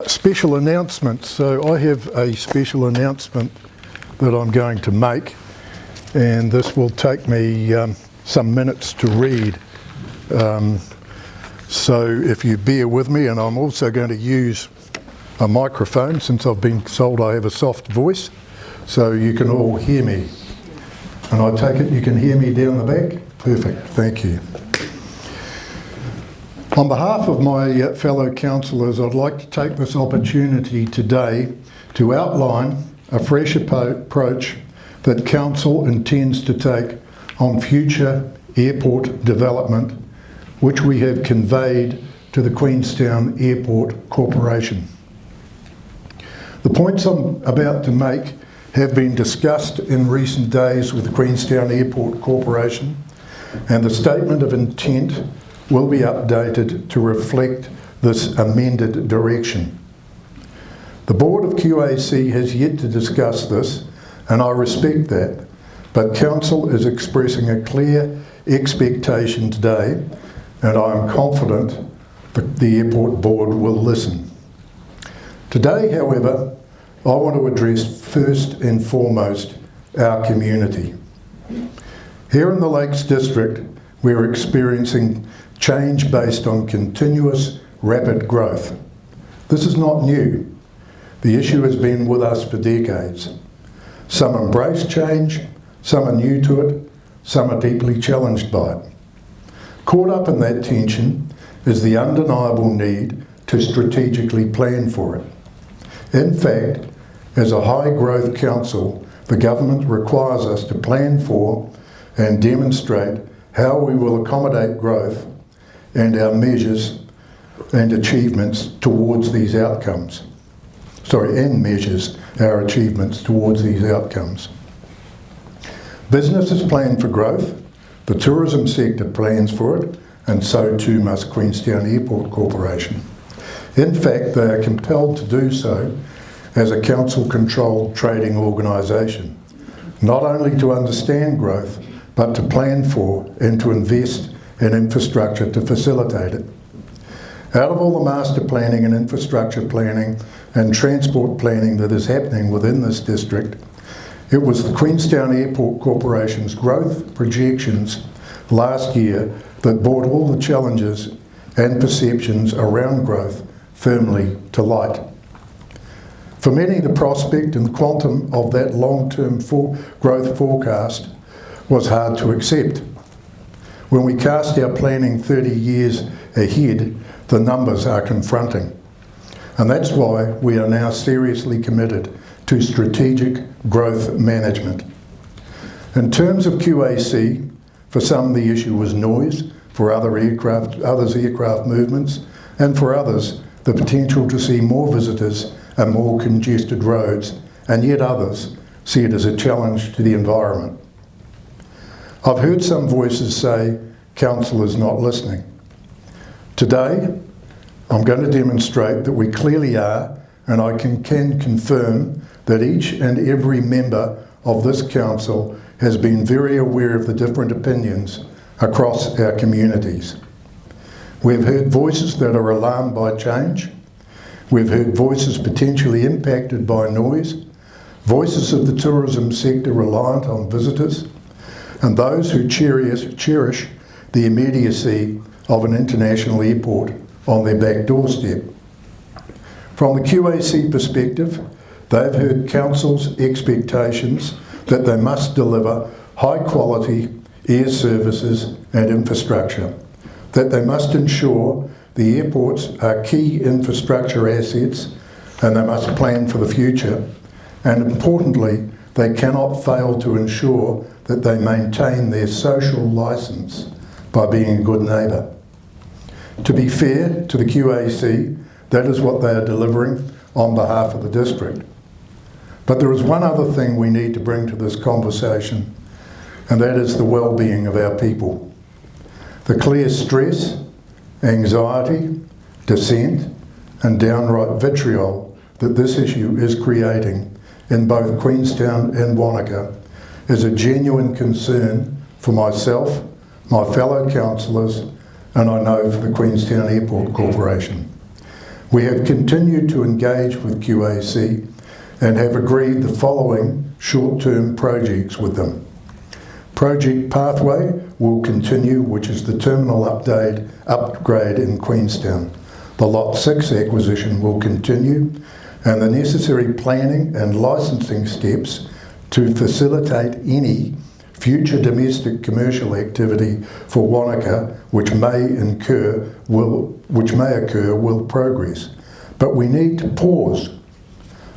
Special announcements. So I have a special announcement that I'm going to make, and this will take me some minutes to read. So if you bear with me, and I'm also going to use a microphone since I've been told I have a soft voice, so you can all hear me. And I take it you can hear me down the back? Perfect, thank you. On behalf of my fellow councillors, I'd like to take this opportunity today to outline a fresh approach that Council intends to take on future airport development, which we have conveyed to the Queenstown Airport Corporation. The points I'm about to make have been discussed in recent days with the Queenstown Airport Corporation, and the statement of intent will be updated to reflect this amended direction. The Board of QAC has yet to discuss this, and I respect that, but Council is expressing a clear expectation today, and I am confident that the Airport Board will listen. Today, however, I want to address first and foremost our community. Here in the Lakes District, we're experiencing change based on continuous rapid growth. This is not new. The issue has been with us for decades. Some embrace change, some are new to it, some are deeply challenged by it. Caught up in that tension is the undeniable need to strategically plan for it. In fact, as a high growth council, the government requires us to plan for and demonstrate how we will accommodate growth and our measures and achievements towards these outcomes. And measures our achievements towards these outcomes. Businesses plan for growth, the tourism sector plans for it, and so too must Queenstown Airport Corporation. In fact, they are compelled to do so as a council-controlled trading organisation, not only to understand growth, but to plan for and to invest in infrastructure to facilitate it. Out of all the master planning and infrastructure planning and transport planning that is happening within this district, it was the Queenstown Airport Corporation's growth projections last year that brought all the challenges and perceptions around growth firmly to light. For many, the prospect and the quantum of that long-term growth forecast was hard to accept. When we cast our planning 30 years ahead, the numbers are confronting. And that's why we are now seriously committed to strategic growth management. In terms of QAC, for some the issue was noise, for others aircraft movements, and for others the potential to see more visitors and more congested roads, and yet others see it as a challenge to the environment. I've heard some voices say Council is not listening. Today, I'm going to demonstrate that we clearly are, and I can confirm that each and every member of this Council has been very aware of the different opinions across our communities. We've heard voices that are alarmed by change. We've heard voices potentially impacted by noise, voices of the tourism sector reliant on visitors, and those who cherish the immediacy of an international airport on their back doorstep. From the QAC perspective, they've heard Council's expectations that they must deliver high quality air services and infrastructure, that they must ensure the airports are key infrastructure assets and they must plan for the future, and importantly, they cannot fail to ensure that they maintain their social licence by being a good neighbour. To be fair to the QAC, that is what they are delivering on behalf of the district. But there is one other thing we need to bring to this conversation, and that is the well-being of our people. The clear stress, anxiety, dissent, and downright vitriol that this issue is creating in both Queenstown and Wanaka is a genuine concern for myself, my fellow councillors, and I know for the Queenstown Airport Corporation. We have continued to engage with QAC and have agreed the following short-term projects with them. Project Pathway will continue, which is the terminal upgrade in Queenstown. The Lot 6 acquisition will continue, and the necessary planning and licensing steps to facilitate any future domestic commercial activity for Wanaka which may occur will progress. But we need to pause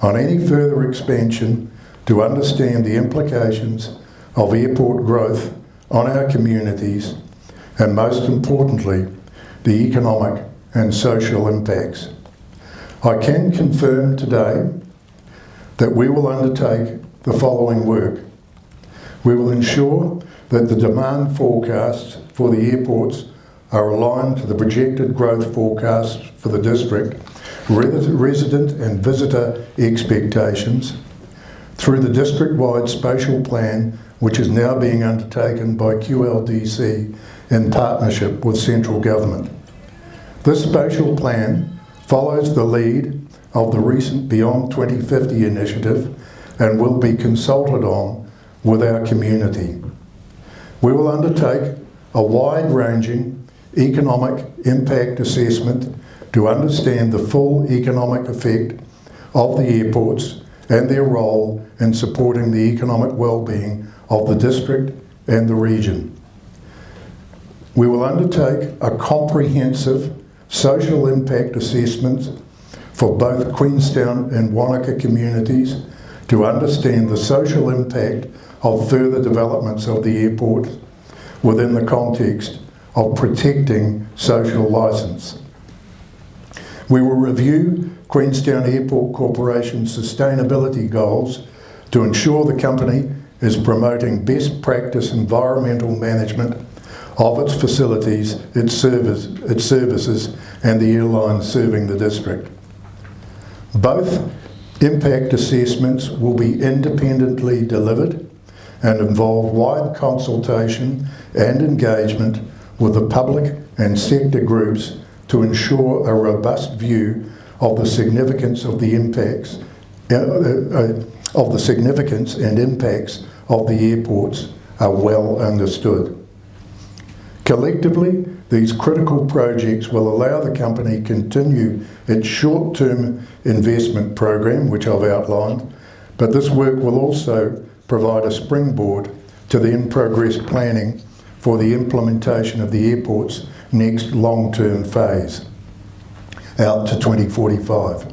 on any further expansion to understand the implications of airport growth on our communities and, most importantly, the economic and social impacts. I can confirm today that we will undertake the following work. We will ensure that the demand forecasts for the airports are aligned to the projected growth forecasts for the district, resident and visitor expectations, through the district-wide Spatial Plan, which is now being undertaken by QLDC in partnership with central government. This Spatial Plan follows the lead of the recent Beyond 2050 initiative and will be consulted on with our community. We will undertake a wide-ranging economic impact assessment to understand the full economic effect of the airports and their role in supporting the economic well-being of the district and the region. We will undertake a comprehensive social impact assessment for both Queenstown and Wanaka communities to understand the social impact of further developments of the airport within the context of protecting social licence. We will review Queenstown Airport Corporation's sustainability goals to ensure the company is promoting best practice environmental management of its facilities, its services and the airlines serving the district. Both impact assessments will be independently delivered and involve wide consultation and engagement with the public and sector groups to ensure a robust view of the significance of the impacts and impacts of the airports are well understood. Collectively, these critical projects will allow the company to continue its short-term investment program, which I've outlined, but this work will also provide a springboard to the in-progress planning for the implementation of the airport's next long-term phase, out to 2045.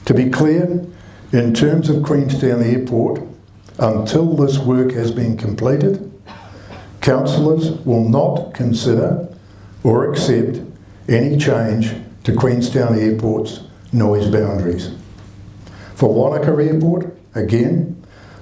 To be clear, in terms of Queenstown Airport, until this work has been completed, councillors will not consider or accept any change to Queenstown Airport's noise boundaries. For Wanaka Airport, again,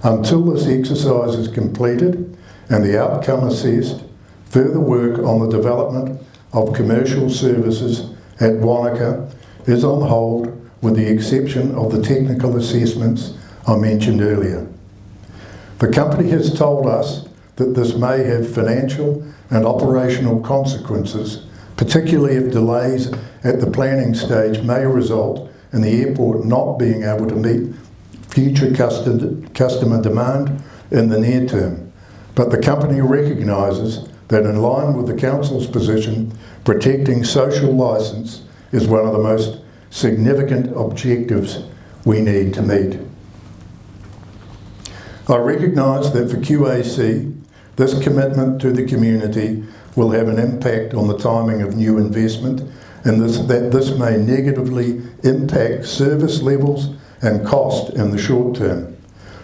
until this exercise is completed and the outcome assessed, further work on the development of commercial services at Wanaka is on hold with the exception of the technical assessments I mentioned earlier. The company has told us that this may have financial and operational consequences, particularly if delays at the planning stage may result in the airport not being able to meet future customer demand in the near term. But the company recognises that in line with the Council's position, protecting social licence is one of the most significant objectives we need to meet. I recognise that for QAC, this commitment to the community will have an impact on the timing of new investment and that this may negatively impact service levels and cost in the short term.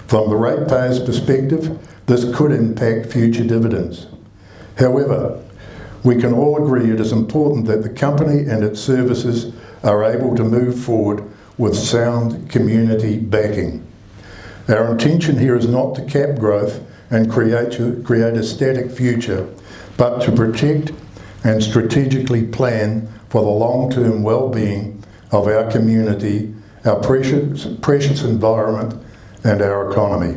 From the ratepayer's perspective, this could impact future dividends. However, we can all agree it is important that the company and its services are able to move forward with sound community backing. Our intention here is not to cap growth and create a static future, but to protect and strategically plan for the long-term well-being of our community, our precious environment and our economy.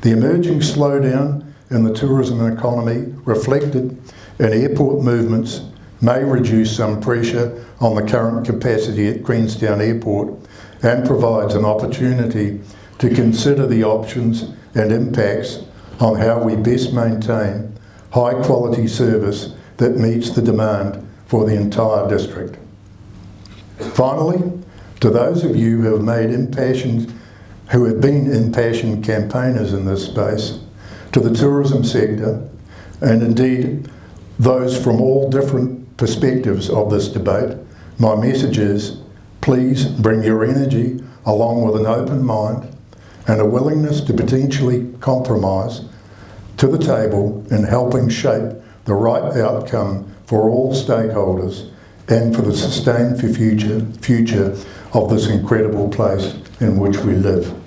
The emerging slowdown in the tourism economy reflected in airport movements may reduce some pressure on the current capacity at Queenstown Airport and provides an opportunity to consider the options and impacts on how we best maintain high quality service that meets the demand for the entire district. Finally, to those of you who have been impassioned campaigners in this space, to the tourism sector, and indeed those from all different perspectives of this debate, my message is, please bring your energy along with an open mind and a willingness to potentially compromise to the table in helping shape the right outcome for all stakeholders and for the sustained future of this incredible place in which we live.